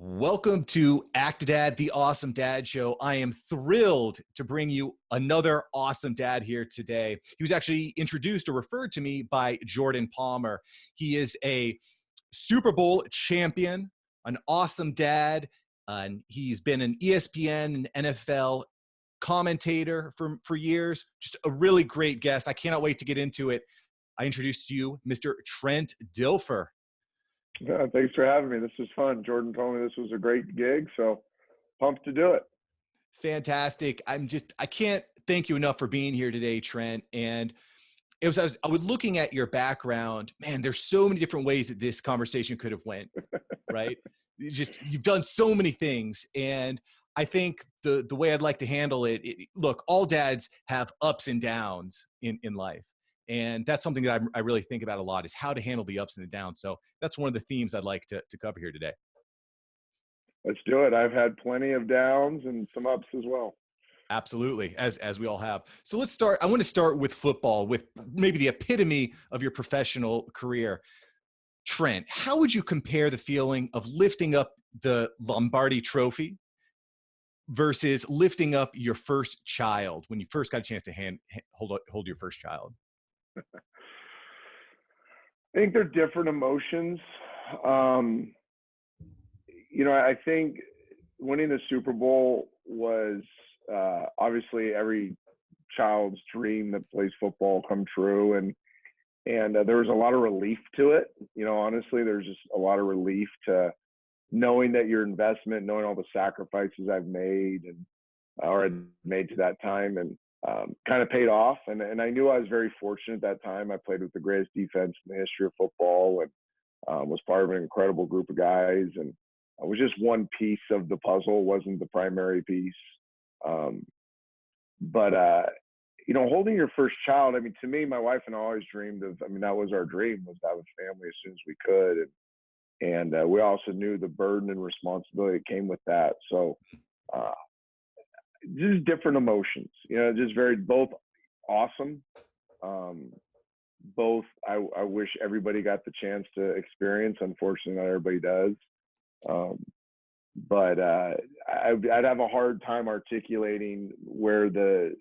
Welcome to Actidad, the Awesome Dad Show. I am thrilled to bring you another awesome dad here today. He was actually introduced or referred to me by Jordan Palmer. He is a Super Bowl champion, an awesome dad, and he's been an ESPN and NFL commentator for years. Just a really great guest. I cannot wait to get into it. I introduce to you Mr. Trent Dilfer. Thanks for having me. This was fun. Jordan told me this was a great gig, so pumped to do it. Fantastic. I can't thank you enough for being here today, Trent. And I was looking at your background, man, there's so many different ways that this conversation could have went, right? You've done so many things. And I think the way I'd like to handle it, look, all dads have ups and downs in life. And that's something that I really think about a lot, is how to handle the ups and the downs. So that's one of the themes I'd like to cover here today. Let's do it. I've had plenty of downs and some ups as well. Absolutely, as we all have. So let's start. I want to start with football, with maybe the epitome of your professional career. Trent, how would you compare the feeling of lifting up the Lombardi trophy versus lifting up your first child when you first got a chance to hold your first child? I think they're different emotions. I think winning the Super Bowl was obviously every child's dream that plays football come true, and there was a lot of relief to it. Honestly, there's just a lot of relief to knowing that your investment, knowing all the sacrifices I've made or had made to that time, and kind of paid off. And I knew I was very fortunate at that time. I played with the greatest defense in the history of football, and was part of an incredible group of guys. And it was just one piece of the puzzle, wasn't the primary piece. But holding your first child, to me, my wife and I always dreamed of, that was our dream, was to have a family as soon as we could. And we also knew the burden and responsibility that came with that. So, just different emotions, just both awesome. Both I wish everybody got the chance to experience. Unfortunately, not everybody does. But I'd have a hard time articulating where those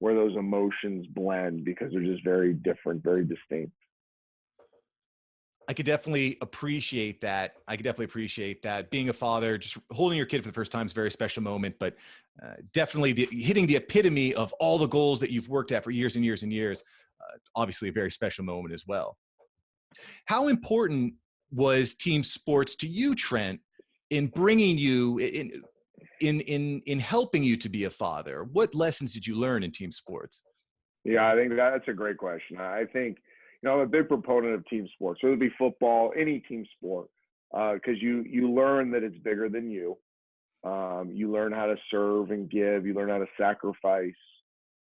emotions blend, because they're just very different, very distinct. I could definitely appreciate that. Being a father, just holding your kid for the first time is a very special moment, but definitely hitting the epitome of all the goals that you've worked at for years and years and years, obviously a very special moment as well. How important was team sports to you, Trent, in bringing you in helping you to be a father? What lessons did you learn in team sports? Yeah, I think that's a great question. I think, I'm a big proponent of team sports, whether it be football, any team sport, because you learn that it's bigger than you. You learn how to serve and give. You learn how to sacrifice.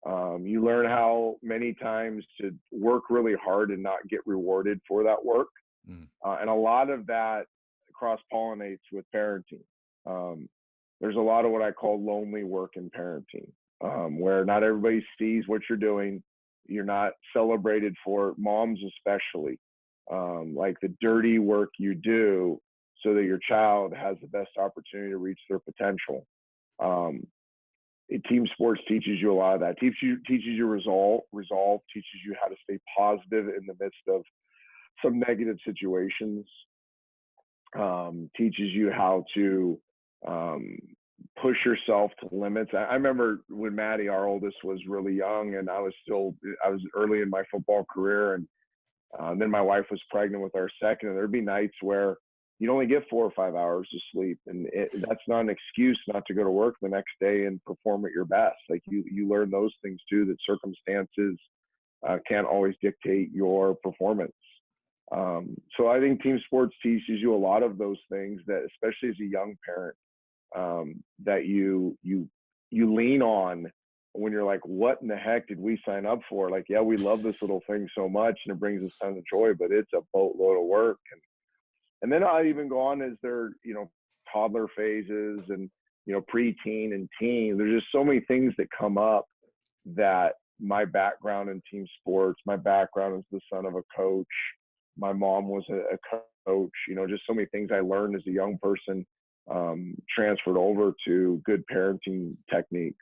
You learn how many times to work really hard and not get rewarded for that work. And a lot of that cross-pollinates with parenting. There's a lot of what I call lonely work in parenting, where not everybody sees what you're doing. You're not celebrated for, moms especially, like the dirty work you do so that your child has the best opportunity to reach their potential. Team sports teaches you a lot of that. Teaches you resolve, teaches you how to stay positive in the midst of some negative situations, teaches you how to push yourself to limits. I remember when Maddie, our oldest, was really young, and I was early in my football career, and then my wife was pregnant with our second, and there'd be nights where you'd only get 4 or 5 hours of sleep, and that's not an excuse not to go to work the next day and perform at your best. Like you learn those things too, that circumstances can't always dictate your performance. So I think team sports teaches you a lot of those things, that especially as a young parent, that you lean on when you're like, what in the heck did we sign up for? Like, yeah, we love this little thing so much and it brings us tons of joy, but it's a boatload of work. And then I even go on as their, toddler phases and, preteen and teen. There's just so many things that come up that my background in team sports, my background as the son of a coach, my mom was a coach. You know, just so many things I learned as a young person transferred over to good parenting techniques.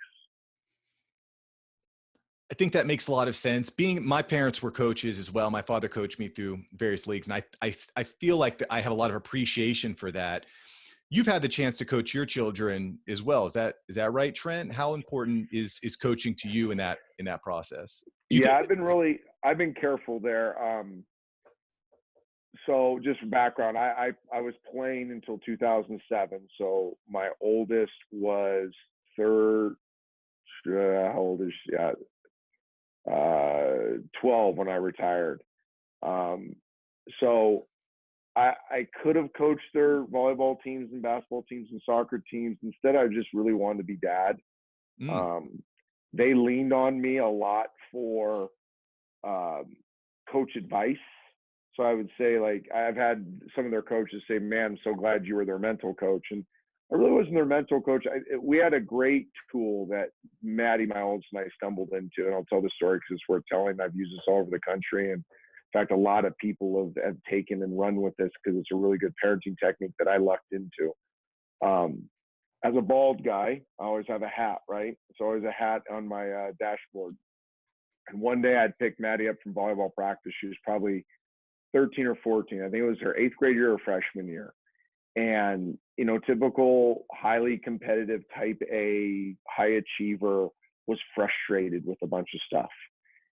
I think that makes a lot of sense. My parents were coaches as well. My father coached me through various leagues, and I feel like I have a lot of appreciation for that. You've had the chance to coach your children as well. Is that right, Trent? How important is coaching to you in that process? Yeah, I've been careful there. So just for background, I was playing until 2007. So my oldest was how old is she? 12 when I retired. So I could have coached their volleyball teams and basketball teams and soccer teams. Instead, I just really wanted to be dad. They leaned on me a lot for coach advice. So I would say, like, I've had some of their coaches say, man, I'm so glad you were their mental coach. And I really wasn't their mental coach. We had a great tool that Maddie, my oldest, and I stumbled into. And I'll tell the story because it's worth telling. I've used this all over the country. And in fact, a lot of people have taken and run with this because it's a really good parenting technique that I lucked into. As a bald guy, I always have a hat, right? It's always a hat on my dashboard. And one day I'd picked Maddie up from volleyball practice. She was probably 13 or 14. I think it was her 8th grade year or freshman year. And, you know, typical highly competitive type A, high achiever, was frustrated with a bunch of stuff.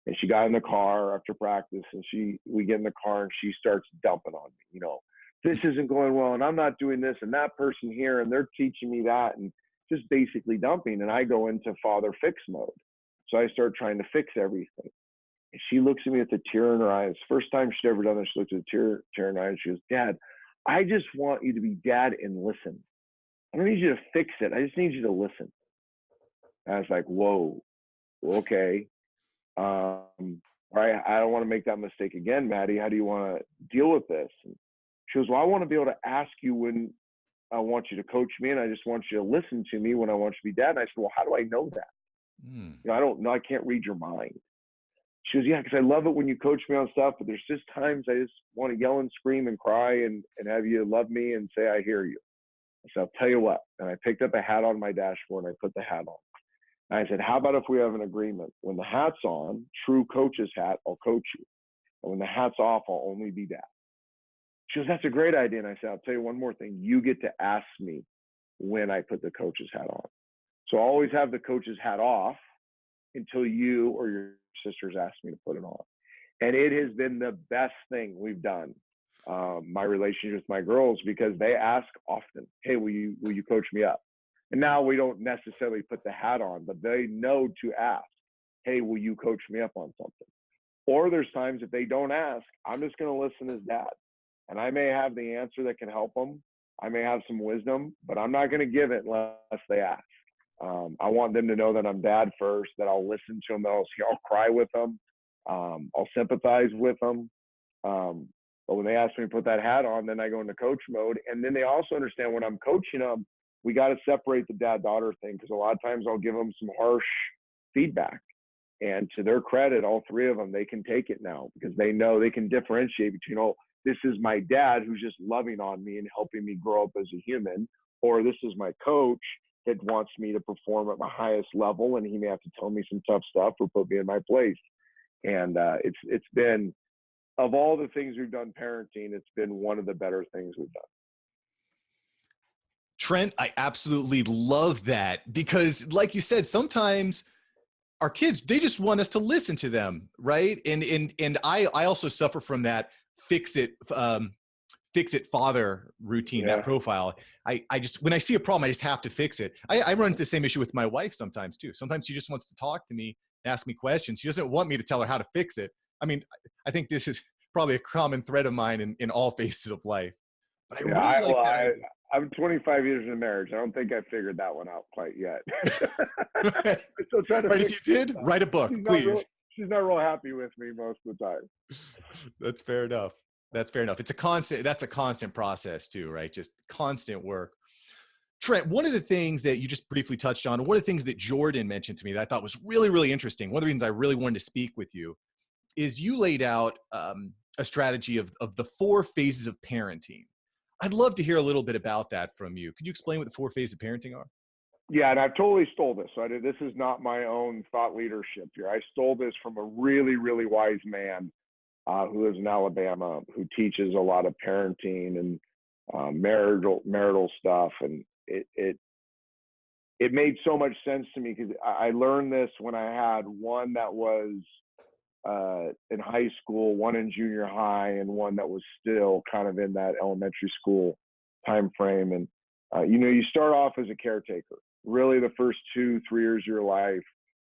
And she got in the car after practice, and we get in the car and she starts dumping on me, you know, this isn't going well, and I'm not doing this, and that person here, and they're teaching me that, and just basically dumping. And I go into father fix mode. So I start trying to fix everything. And she looks at me with a tear in her eyes. First time she'd ever done this, she looked at a tear in her eyes. She goes, Dad, I just want you to be dad and listen. I don't need you to fix it. I just need you to listen. And I was like, whoa, okay. All right, I don't want to make that mistake again, Maddie. How do you want to deal with this? And she goes, well, I want to be able to ask you when I want you to coach me, and I just want you to listen to me when I want you to be dad. And I said, well, how do I know that? You know, I don't know. I can't read your mind. She goes, yeah, because I love it when you coach me on stuff, but there's just times I just want to yell and scream and cry and have you love me and say, I hear you. So I'll tell you what. And I picked up a hat on my dashboard and I put the hat on. And I said, how about if we have an agreement? When the hat's on, true coach's hat, I'll coach you. And when the hat's off, I'll only be dad. She goes, that's a great idea. And I said, I'll tell you one more thing. You get to ask me when I put the coach's hat on. So I always have the coach's hat off until you or your sisters ask me to put it on. And it has been the best thing we've done, my relationship with my girls, because they ask often, hey, will you coach me up? And now we don't necessarily put the hat on, but they know to ask, hey, will you coach me up on something? Or there's times if they don't ask, I'm just going to listen as dad. And I may have the answer that can help them. I may have some wisdom, but I'm not going to give it unless they ask. I want them to know that I'm dad first, that I'll listen to them, that I'll cry with them, I'll sympathize with them. But when they ask me to put that hat on, then I go into coach mode. And then they also understand when I'm coaching them, we got to separate the dad-daughter thing, because a lot of times I'll give them some harsh feedback. And to their credit, all three of them, they can take it now because they know they can differentiate between, oh, this is my dad who's just loving on me and helping me grow up as a human, or this is my coach that wants me to perform at my highest level, and he may have to tell me some tough stuff or put me in my place. And it's been, of all the things we've done parenting, it's been one of the better things we've done. Trent, I absolutely love that, because like you said, sometimes our kids, they just want us to listen to them, right? And I also suffer from that fix it father routine, that profile. I just, when I see a problem, I just have to fix it. I run into the same issue with my wife sometimes too. Sometimes she just wants to talk to me, ask me questions. She doesn't want me to tell her how to fix it. I mean, I think this is probably a common thread of mine in all phases of life. But I'm 25 years in marriage. I don't think I figured that one out quite yet. I'm still trying to right, if you did, write a book, please. She's not real happy with me most of the time. That's fair enough. That's fair enough. That's a constant process too, right? Just constant work. Trent, one of the things that you just briefly touched on, one of the things that Jordan mentioned to me that I thought was really, really interesting, one of the reasons I really wanted to speak with you, is you laid out a a strategy of the 4 phases of parenting. I'd love to hear a little bit about that from you. Could you explain what the 4 phases of parenting are? Yeah, and I've totally stole this. This is not my own thought leadership here. I stole this from a really, really wise man who lives in Alabama, who teaches a lot of parenting and marital stuff. And it made so much sense to me because I learned this when I had one that was in high school, one in junior high, and one that was still kind of in that elementary school time frame. And you start off as a caretaker. Really, the first 2-3 years of your life,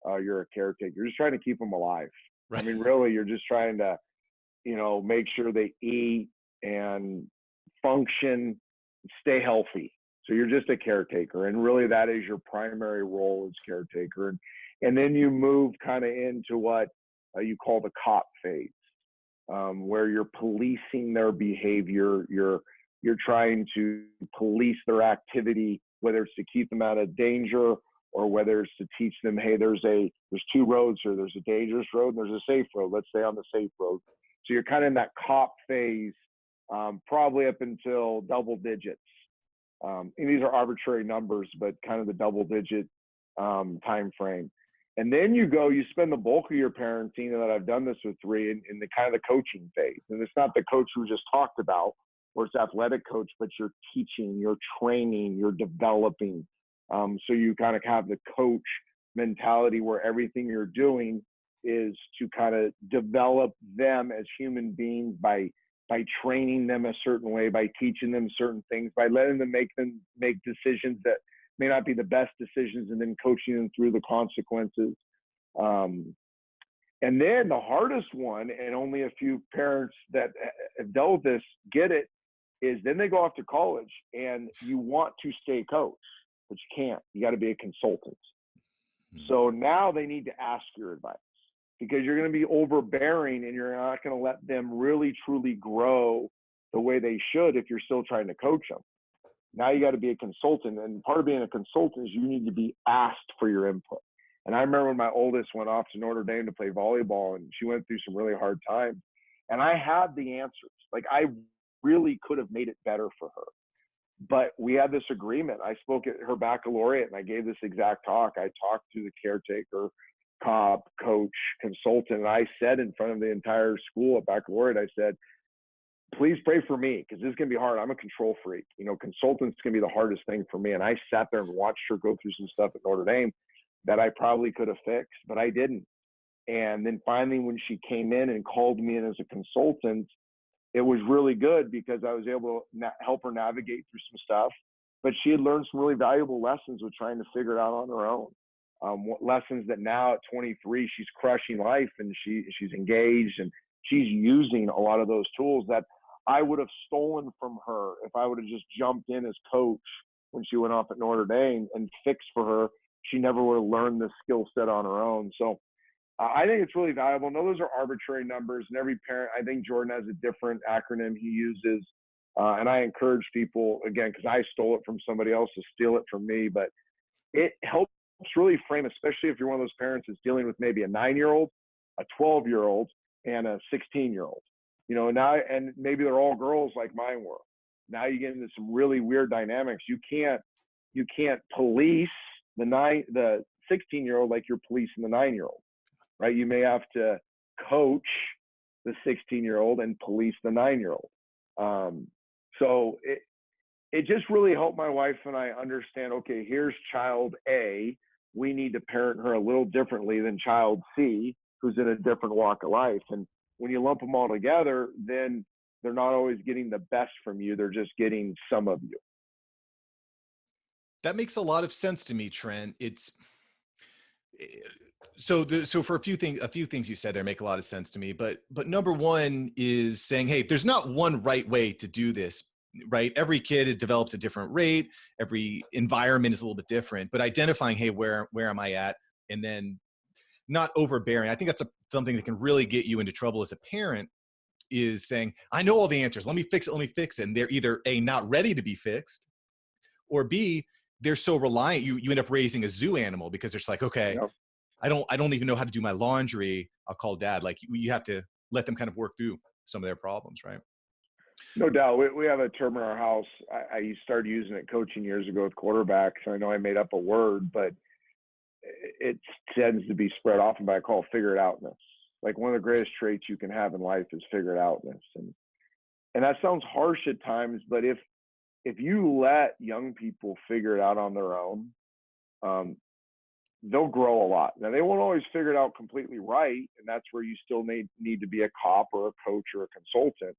you're a caretaker. You're just trying to keep them alive. Right. I mean, really, you're just trying to, make sure they eat and function, stay healthy. So you're just a caretaker, and really, that is your primary role as caretaker. And then you move kind of into what you call the cop phase, where you're policing their behavior. You're trying to police their activity, whether it's to keep them out of danger or whether it's to teach them, hey, there's 2 roads here. There's a dangerous road and there's a safe road. Let's stay on the safe road. So you're kind of in that cop phase, probably up until double digits. And these are arbitrary numbers, but kind of the double digit time frame. And then you spend the bulk of your parenting, and that I've done this with 3, in the kind of the coaching phase. And it's not the coach we just talked about, or it's athletic coach, but you're teaching, you're training, you're developing. So you kind of have the coach mentality where everything you're doing is to kind of develop them as human beings by training them a certain way, by teaching them certain things, by letting them make decisions that may not be the best decisions, and then coaching them through the consequences. And then the hardest one, and only a few parents that have dealt with this get it, is then they go off to college and you want to stay coach, but you can't. You got to be a consultant. So now they need to ask your advice, because you're going to be overbearing and you're not going to let them really truly grow the way they should if you're still trying to coach them. Now you got to be a consultant, and part of being a consultant is you need to be asked for your input. And I remember when my oldest went off to Notre Dame to play volleyball, and she went through some really hard times, and I had the answers. Like, I really could have made it better for her, but we had this agreement. I spoke at her baccalaureate and I gave this exact talk. I talked to the caretaker, cop, coach, consultant, and I said in front of the entire school at baccalaureate, I said, please pray for me, because this is going to be hard. I'm a control freak. Consultant's going to be the hardest thing for me. And I sat there and watched her go through some stuff at Notre Dame that I probably could have fixed, but I didn't. And then finally, when she came in and called me in as a consultant, it was really good because I was able to help her navigate through some stuff. But she had learned some really valuable lessons with trying to figure it out on her own. Lessons that now at 23, she's crushing life, and she's engaged, and she's using a lot of those tools that I would have stolen from her if I would have just jumped in as coach when she went off at Notre Dame and fixed for her. She never would have learned this skill set on her own. So I think it's really valuable. No, those are arbitrary numbers, and every parent, I think Jordan has a different acronym he uses. And I encourage people, again, because I stole it from somebody else, to steal it from me, but it helps really frame, especially if you're one of those parents that's dealing with maybe a 9-year-old, a 12-year-old, and a 16-year-old. Now, and maybe they're all girls like mine were. Now you get into some really weird dynamics. You can't police the 16-year-old like you're policing the 9-year-old, right? You may have to coach the 16-year-old and police the 9-year-old. So it just really helped my wife and I understand, okay, here's child A. We need to parent her a little differently than child C, who's in a different walk of life. And when you lump them all together, then they're not always getting the best from you. They're just getting some of you. That makes a lot of sense to me, Trent. So for a few things you said there make a lot of sense to me, but number one is saying, hey, there's not one right way to do this, right? Every kid develops at a different rate. Every environment is a little bit different, but identifying, hey, where am I at? And then not overbearing. I think that's something that can really get you into trouble as a parent, is saying, I know all the answers. Let me fix it. And they're either A, not ready to be fixed, or B, they're so reliant. You end up raising a zoo animal because it's like, okay, Yep. I don't even know how to do my laundry. I'll call dad. Like, you have to let them kind of work through some of their problems, right? No doubt. We have a term in our house. I started using it coaching years ago with quarterbacks. I know I made up a word, but it tends to be spread often by, I call it figure it outness. Like one of the greatest traits you can have in life is figure it outness. And that sounds harsh at times, but if you let young people figure it out on their own, they'll grow a lot. Now they won't always figure it out completely right, and that's where you still need to be a cop or a coach or a consultant,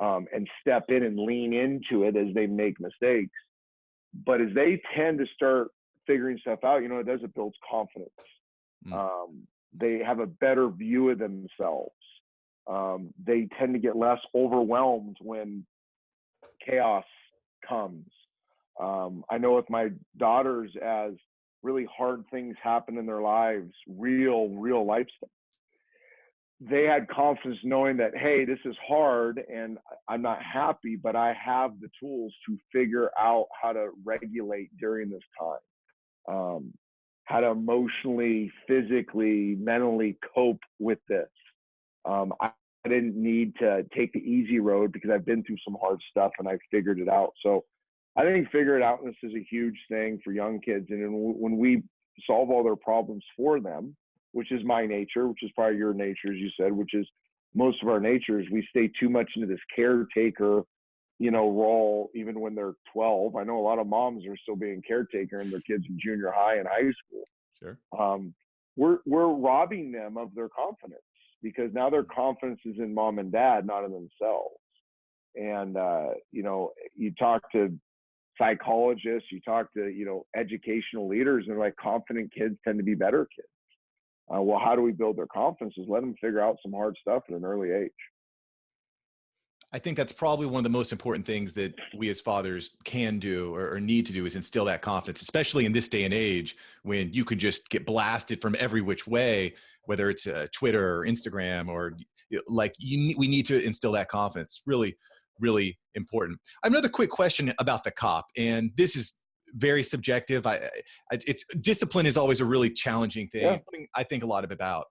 and step in and lean into it as they make mistakes. But as they tend to start figuring stuff out, it does, it builds confidence. They have a better view of themselves. They tend to get less overwhelmed when chaos comes. I know with my daughters, as really hard things happen in their lives, real life stuff, they had confidence knowing that, hey, this is hard and I'm not happy, but I have the tools to figure out how to regulate during this time, how to emotionally, physically, mentally cope with this. I didn't need to take the easy road because I've been through some hard stuff and I figured it out. So I think figure it outness is a huge thing for young kids. And when we solve all their problems for them, which is my nature, which is probably your nature, as you said, which is most of our natures, we stay too much into this caretaker, role, even when they're 12. I know a lot of moms are still being caretaker and their kids in junior high and high school. Sure. We're robbing them of their confidence because now their confidence is in mom and dad, not in themselves. And, you talk to psychologists, you talk to, educational leaders, and like confident kids tend to be better kids. Well, how do we build their confidence? Is let them figure out some hard stuff at an early age. I think that's probably one of the most important things that we as fathers can do or need to do is instill that confidence, especially in this day and age when you can just get blasted from every which way, whether it's Twitter or Instagram or we need to instill that confidence. Really, really important. I have another quick question about the cop, and this is very subjective. It's discipline is always a really challenging thing. Yeah. Something I think a lot about.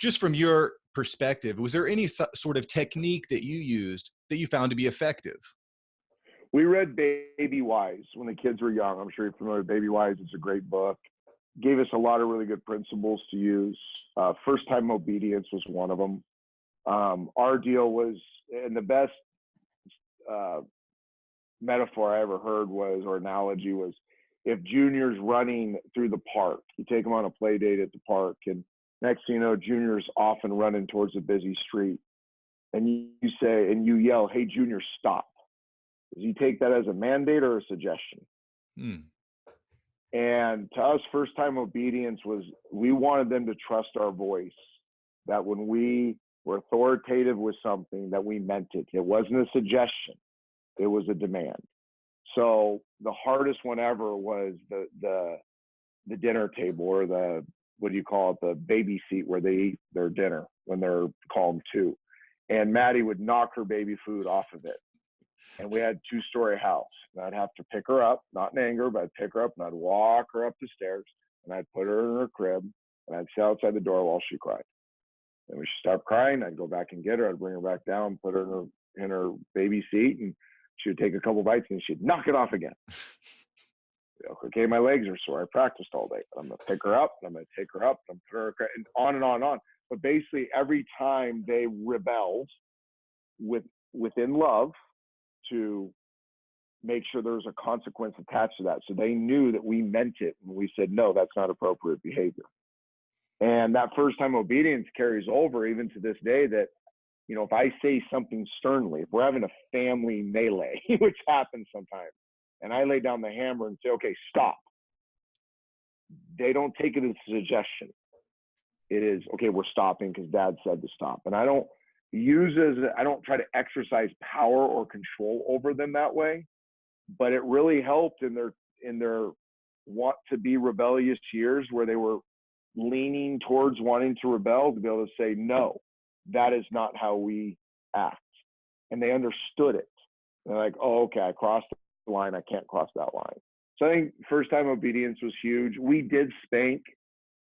Just from your perspective, was there any sort of technique that you used that you found to be effective? We read Baby Wise when the kids were young. I'm sure you're familiar with Baby Wise. It's a great book. Gave us a lot of really good principles to use. First time obedience was one of them. Our deal was, and the best metaphor I ever heard was, or analogy was, if Junior's running through the park, you take him on a play date at the park, and next thing you know, Junior's often running towards a busy street, and you say, and you yell, "Hey, Junior, stop." Does he take that as a mandate or a suggestion? And to us, first time obedience was, we wanted them to trust our voice, that when we were authoritative with something, that we meant it. It wasn't a suggestion. It was a demand. So the hardest one ever was the dinner table, or the, what do you call it, the baby seat where they eat their dinner when they're calm too. And Maddie would knock her baby food off of it. And we had a 2-story house. And I'd have to pick her up, not in anger, but I'd pick her up and I'd walk her up the stairs and I'd put her in her crib and I'd sit outside the door while she cried. And when she stopped crying, I'd go back and get her. I'd bring her back down, put her in her baby seat, and she would take a couple bites and she'd knock it off again. Okay, my legs are sore. I practiced all day. I'm going to pick her up, and I'm going to take her up, and I'm put her, and on and on and on. But basically, every time they rebelled within love, to make sure there was a consequence attached to that. So they knew that we meant it when we said, no, that's not appropriate behavior. And that first time obedience carries over even to this day, that, if I say something sternly, if we're having a family melee, which happens sometimes, and I lay down the hammer and say, okay, stop. They don't take it as a suggestion. It is, okay, we're stopping because Dad said to stop. And I don't try to exercise power or control over them that way, but it really helped in their want to be rebellious years, where they were leaning towards wanting to rebel, to be able to say, no, that is not how we act. And they understood it. They're like, oh, okay, I crossed the line. I can't cross that line. So I think first time obedience was huge. We did spank,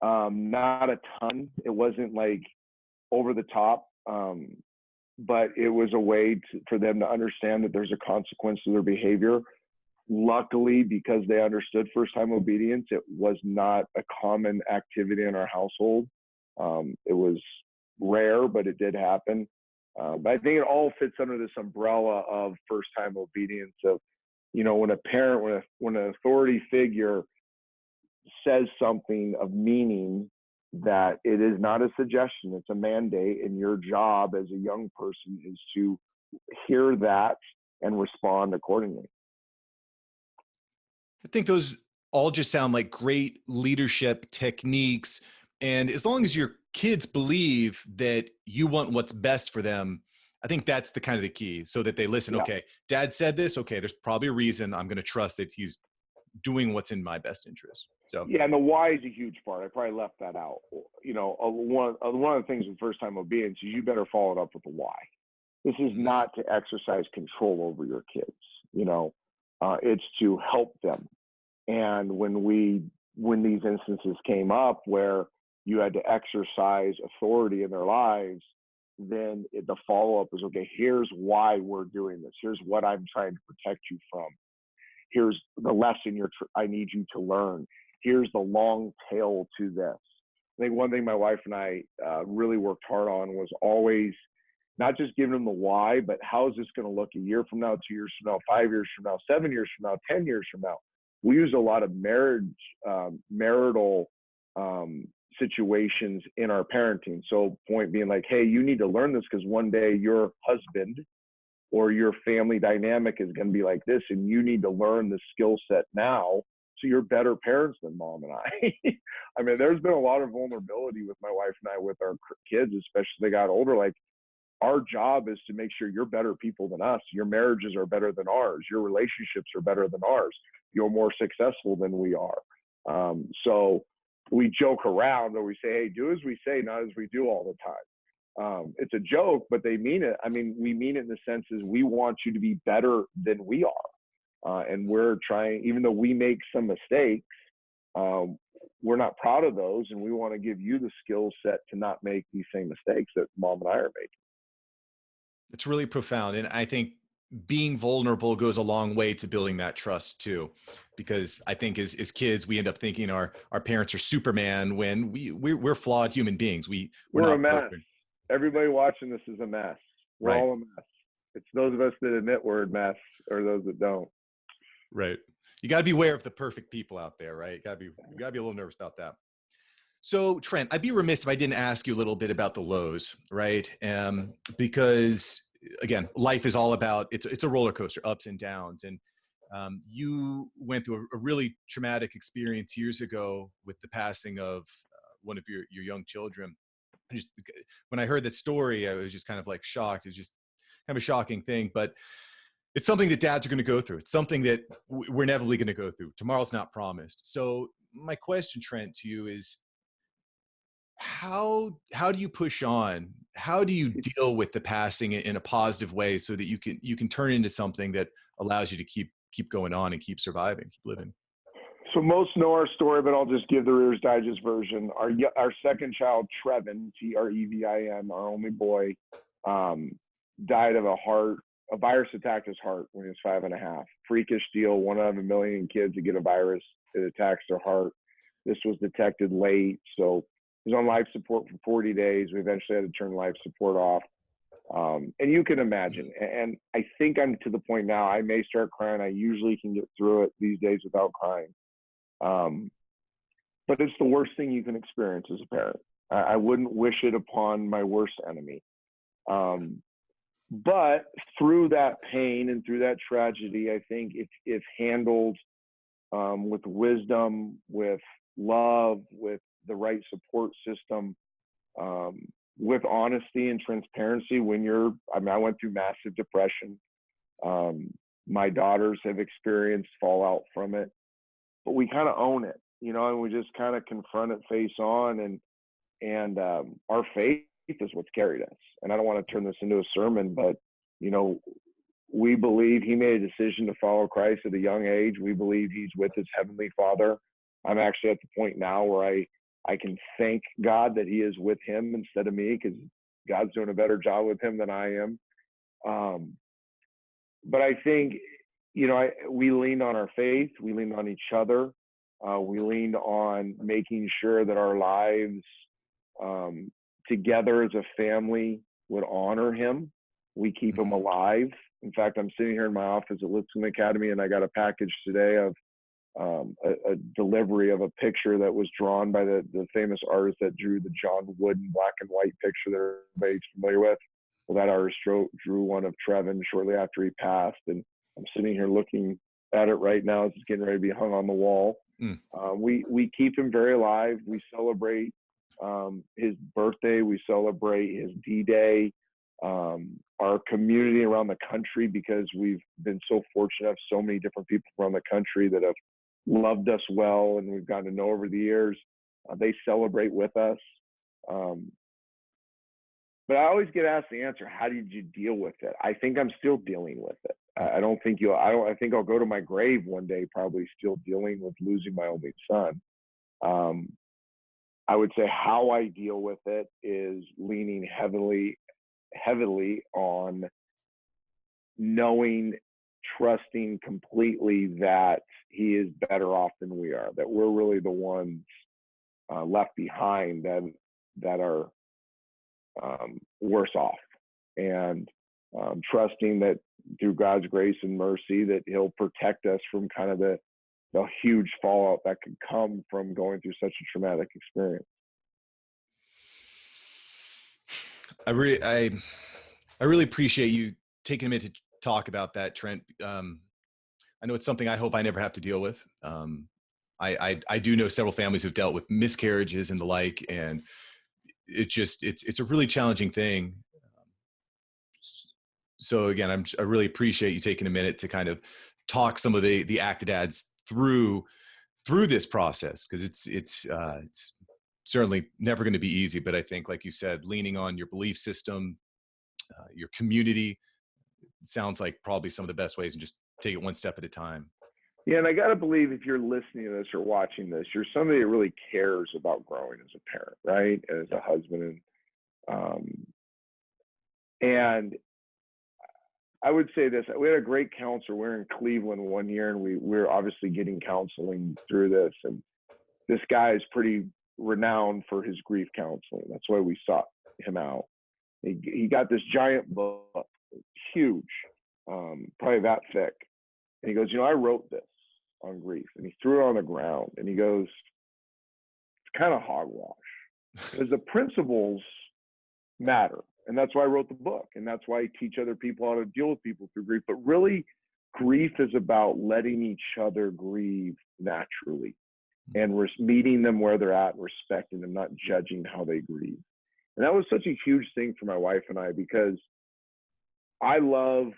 not a ton. It wasn't like over the top. but it was a way for them to understand that there's a consequence to their behavior. Luckily, because they understood first time obedience, it was not a common activity in our household. It was rare, but it did happen. But I think it all fits under this umbrella of first time obedience of, when a parent, when an authority figure says something of meaning, that it is not a suggestion, it's a mandate, and your job as a young person is to hear that and respond accordingly. I think those all just sound like great leadership techniques. And as long as your kids believe that you want what's best for them, I think that's the kind of the key, so that they listen. Yeah. Okay, dad said this. Okay, there's probably a reason. I'm going to trust that he's doing what's in my best interest. So yeah, and the why is a huge part. I probably left that out. One of the things with first time obedience is you better follow it up with the why. This is not to exercise control over your kids. It's to help them. And when these instances came up where you had to exercise authority in their lives, then the follow-up is, okay, here's why we're doing this. Here's what I'm trying to protect you from. Here's the lesson I need you to learn. Here's the long tail to this. I think one thing my wife and I really worked hard on was always not just giving them the why, but how is this going to look a year from now, 2 years from now, 5 years from now, 7 years from now, 10 years from now. We use a lot of marital situations in our parenting. So point being like, hey, you need to learn this because one day your husband or your family dynamic is going to be like this, and you need to learn the skill set now so you're better parents than mom and I. I mean, there's been a lot of vulnerability with my wife and I with our kids, especially as they got older. Like, our job is to make sure you're better people than us. Your marriages are better than ours. Your relationships are better than ours. You're more successful than we are. So we joke around, or we say, hey, do as we say, not as we do all the time. It's a joke, but they mean it. I mean, we mean it in the sense is we want you to be better than we are. And we're trying, even though we make some mistakes, we're not proud of those. And we want to give you the skill set to not make these same mistakes that mom and I are making. it's really profound. And I think being vulnerable goes a long way to building that trust too, because I think as kids, we end up thinking our parents are Superman when we're flawed human beings. We're not a mess. perfect. Everybody watching this is a mess. We're all a mess. It's those of us that admit we're a mess, or those that don't. Right. You got to be aware of the perfect people out there, right? You got to be a little nervous about that. So Trent, I'd be remiss if I didn't ask you a little bit about the lows, right? Because again, life is all about, it's a roller coaster, ups and downs. And you went through a really traumatic experience years ago with the passing of one of your young children. When I heard that story, I was just kind of like shocked. It's just kind of a shocking thing, but it's something that dads are going to go through. It's something that we're inevitably going to go through. Tomorrow's not promised. So my question, Trent, to you is, how do you push on? How do you deal with the passing in a positive way so that you can turn into something that allows you to keep going on and keep surviving, keep living? So most know our story, but I'll just give the Reader's Digest version. Our second child, Trevin, Trevin, our only boy, died of a virus attacked his heart when he was 5.5. Freakish deal. 1 out of a million kids that get a virus, it attacks their heart. This was detected late, so he was on life support for 40 days. We eventually had to turn life support off. And you can imagine, and I think I'm to the point now, I may start crying. I usually can get through it these days without crying. But it's the worst thing you can experience as a parent. I wouldn't wish it upon my worst enemy. But through that pain and through that tragedy, I think if handled with wisdom, with love, with the right support system, with honesty and transparency, I went through massive depression. My daughters have experienced fallout from it, but we kind of own it, and we just kind of confront it face on, and our faith is what's carried us. And I don't want to turn this into a sermon, but we believe he made a decision to follow Christ at a young age. We believe he's with his heavenly Father. I'm actually at the point now where I can thank God that he is with him instead of me, because God's doing a better job with him than I am. But I think, we leaned on our faith. We leaned on each other. We leaned on making sure that our lives together as a family would honor him. We keep him alive. In fact, I'm sitting here in my office at Lipscomb Academy, and I got a package today of a delivery of a picture that was drawn by the famous artist that drew the John Wooden black and white picture that everybody's familiar with. Well, that artist drew one of Trevin shortly after he passed, and I'm sitting here looking at it right now. It's getting ready to be hung on the wall. We keep him very alive. We celebrate his birthday. We celebrate his D-Day. Our community around the country, because we've been so fortunate to have so many different people around the country that have loved us well and we've gotten to know over the years. They celebrate with us. But I always get asked the answer, how did you deal with it? I think I'm still dealing with it. I think I'll go to my grave one day probably still dealing with losing my only son. I would say how I deal with it is leaning heavily on knowing, trusting completely that he is better off than we are, that we're really the ones left behind that are worse off, and trusting that through God's grace and mercy that he'll protect us from kind of the huge fallout that could come from going through such a traumatic experience. I really appreciate you taking a minute to talk about that, Trent. I know it's something I hope I never have to deal with. I do know several families who've dealt with miscarriages and the like, and it's a really challenging thing. So again, I really appreciate you taking a minute to kind of talk some of the Actidads through this process, because it's certainly never going to be easy. But I think, like you said, leaning on your belief system, your community, sounds like probably some of the best ways, and just take it one step at a time. Yeah, and I got to believe if you're listening to this or watching this, you're somebody that really cares about growing as a parent, right? As a husband. And I would say this, we had a great counselor. We were in Cleveland one year, and we're obviously getting counseling through this. And this guy is pretty renowned for his grief counseling. That's why we sought him out. He got this giant book, huge, probably that thick. And he goes, I wrote this on grief. And he threw it on the ground, and he goes, it's kind of hogwash, because the principles matter. And that's why I wrote the book. And that's why I teach other people how to deal with people through grief. But really, grief is about letting each other grieve naturally and meeting them where they're at, and respecting them, not judging how they grieve. And that was such a huge thing for my wife and I, because I love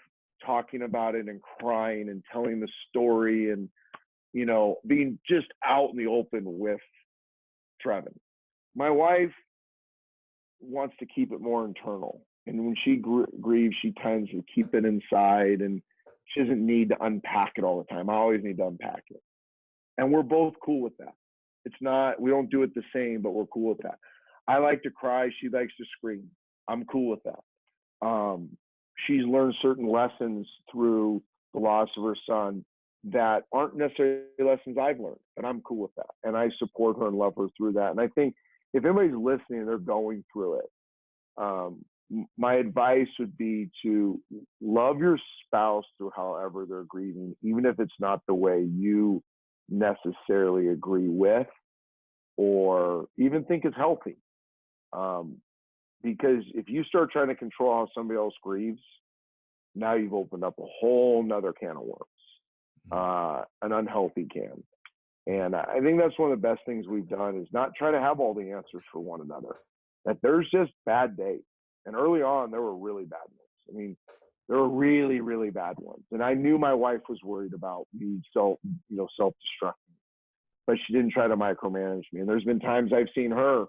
talking about it and crying and telling the story and, being just out in the open with Trevin. My wife wants to keep it more internal. And when she grieves, she tends to keep it inside, and she doesn't need to unpack it all the time. I always need to unpack it. And we're both cool with that. It's not, we don't do it the same, but we're cool with that. I like to cry. She likes to scream. I'm cool with that. She's learned certain lessons through the loss of her son that aren't necessarily lessons I've learned, and I'm cool with that. And I support her and love her through that. And I think if anybody's listening and they're going through it, my advice would be to love your spouse through however they're grieving, even if it's not the way you necessarily agree with or even think is healthy. Because if you start trying to control how somebody else grieves, now you've opened up a whole nother can of worms, an unhealthy can. And I think that's one of the best things we've done, is not try to have all the answers for one another. That there's just bad days. And early on, there were really bad ones. I mean, there were really, really bad ones. And I knew my wife was worried about me self-destructing, but she didn't try to micromanage me. And there's been times I've seen her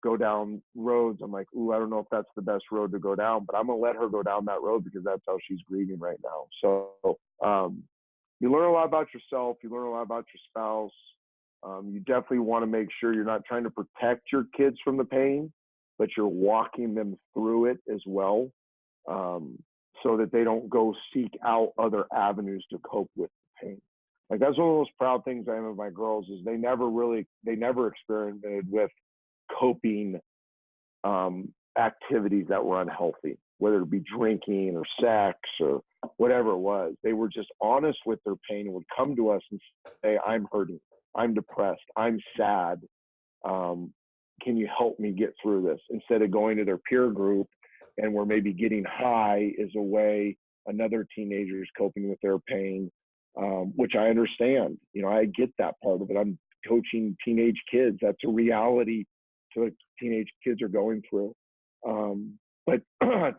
go down roads. I'm like, ooh, I don't know if that's the best road to go down, but I'm going to let her go down that road because that's how she's grieving right now. So you learn a lot about yourself. You learn a lot about your spouse. You definitely want to make sure you're not trying to protect your kids from the pain, but you're walking them through it as well, so that they don't go seek out other avenues to cope with the pain. Like, that's one of those proud things I am of my girls, is they never experimented with coping activities that were unhealthy, whether it be drinking or sex or whatever it was. They were just honest with their pain and would come to us and say, I'm hurting, I'm depressed, I'm sad. Can you help me get through this? Instead of going to their peer group and we're maybe getting high is a way another teenager is coping with their pain, which I understand. I get that part of it. I'm coaching teenage kids. That's a reality to what teenage kids are going through. But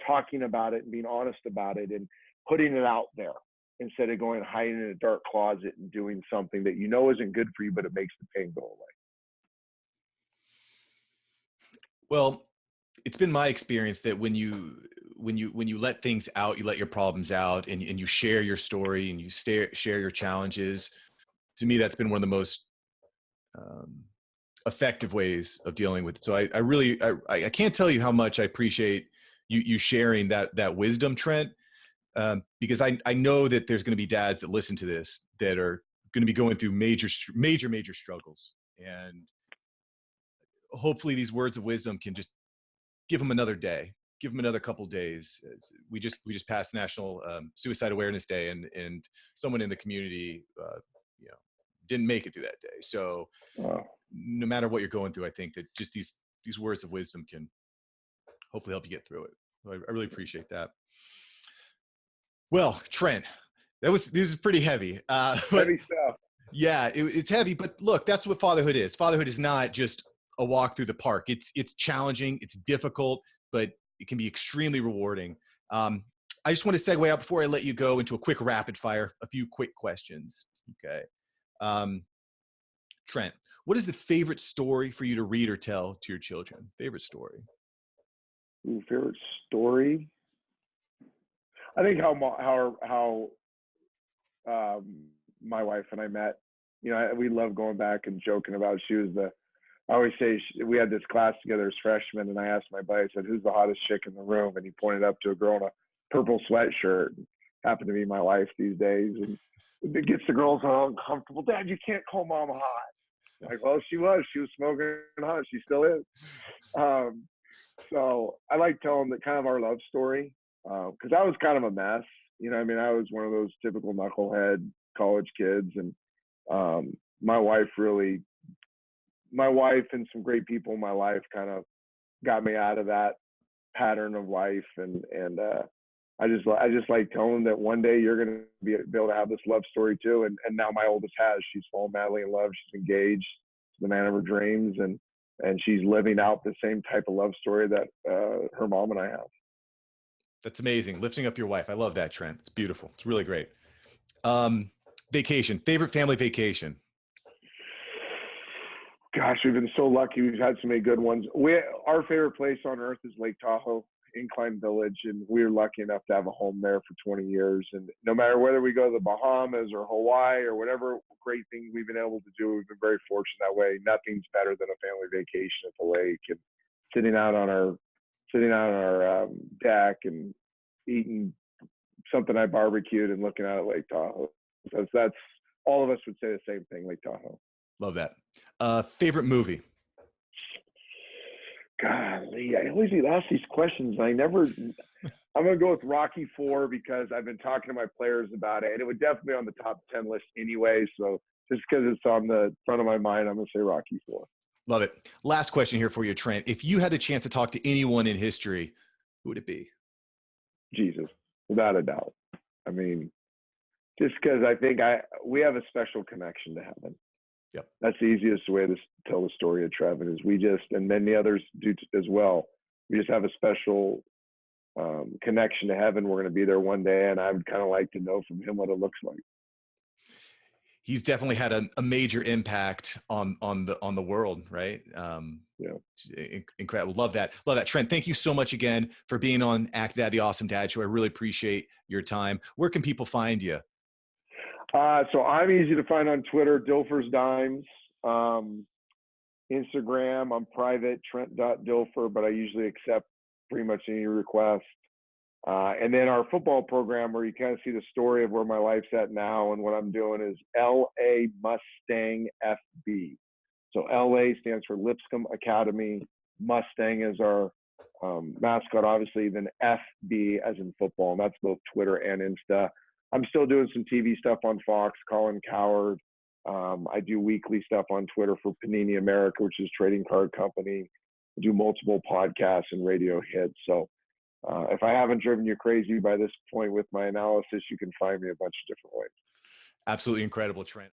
talking about it and being honest about it and putting it out there instead of going and hiding in a dark closet and doing something that isn't good for you, but it makes the pain go away. Well, it's been my experience that when you let things out, you let your problems out, and you share your story and you share your challenges. To me, that's been one of the most effective ways of dealing with it. So I can't tell you how much I appreciate you sharing that wisdom, Trent, because I know that there's going to be dads that listen to this that are going to be going through major struggles, and hopefully these words of wisdom can just give them another day, give them another couple days. We just passed National Suicide Awareness Day, and someone in the community, didn't make it through that day. So no matter what you're going through, I think that just these words of wisdom can hopefully help you get through it. I really appreciate that. Well, Trent, this is pretty heavy. Heavy stuff. Yeah, it's heavy, but look, that's what fatherhood is. Fatherhood is not just a walk through the park. It's challenging, it's difficult, but it can be extremely rewarding. I just want to segue out before I let you go into a quick rapid fire, a few quick questions. Okay. Trent, what is the favorite story for you to read or tell to your children? Favorite story? Favorite story? I think how my wife and I met. We love going back and joking about. I always say we had this class together as freshmen, and I asked my buddy, I said, "Who's the hottest chick in the room?" And he pointed up to a girl in a purple sweatshirt. Happened to be my wife these days, and it gets the girls all uncomfortable. "Dad, you can't call mom hot." I'm like, well, she was smoking hot. She still is. So I like telling that kind of our love story, because I was kind of a mess. I was one of those typical knucklehead college kids, and my wife and some great people in my life kind of got me out of that pattern of life, and I just like telling them that one day you're going to be able to have this love story too. And now my oldest has. She's fallen madly in love. She's engaged to the man of her dreams, and she's living out the same type of love story that her mom and I have. That's amazing. Lifting up your wife. I love that, Trent. It's beautiful. It's really great. Vacation. Favorite family vacation? Gosh, we've been so lucky. We've had so many good ones. Our favorite place on earth is Lake Tahoe, Incline Village, and we're lucky enough to have a home there for 20 years. And no matter whether we go to the Bahamas or Hawaii or whatever great thing we've been able to do, we've been very fortunate that way. Nothing's better than a family vacation at the lake and sitting out on our deck and eating something I barbecued and looking out at Lake Tahoe. So that's all of us would say the same thing, Lake Tahoe. Love that. Favorite movie? Golly, I always get asked these questions. I'm going to go with Rocky IV because I've been talking to my players about it, and it would definitely be on the top 10 list anyway. So just because it's on the front of my mind, I'm going to say Rocky IV. Love it. Last question here for you, Trent. If you had the chance to talk to anyone in history, who would it be? Jesus, without a doubt. I mean, just because I think we have a special connection to heaven. Yep. That's the easiest way to tell the story of Trevin is and many others do as well. We just have a special connection to heaven. We're going to be there one day, and I would kind of like to know from him what it looks like. He's definitely had a major impact on the world, right? Yeah. Incredible. Love that. Trent, thank you so much again for being on Actidad, the Awesome Dad Show. I really appreciate your time. Where can people find you? So I'm easy to find on Twitter, Dilfer's Dimes. Instagram, I'm private, Trent.Dilfer, but I usually accept pretty much any request. And then our football program, where you kind of see the story of where my life's at now and what I'm doing, is LA Mustang FB. So LA stands for Lipscomb Academy. Mustang is our mascot, obviously, then FB as in football. And that's both Twitter and Insta. I'm still doing some TV stuff on Fox, Colin Cowherd. I do weekly stuff on Twitter for Panini America, which is a trading card company. I do multiple podcasts and radio hits. So if I haven't driven you crazy by this point with my analysis, you can find me a bunch of different ways. Absolutely incredible, Trent.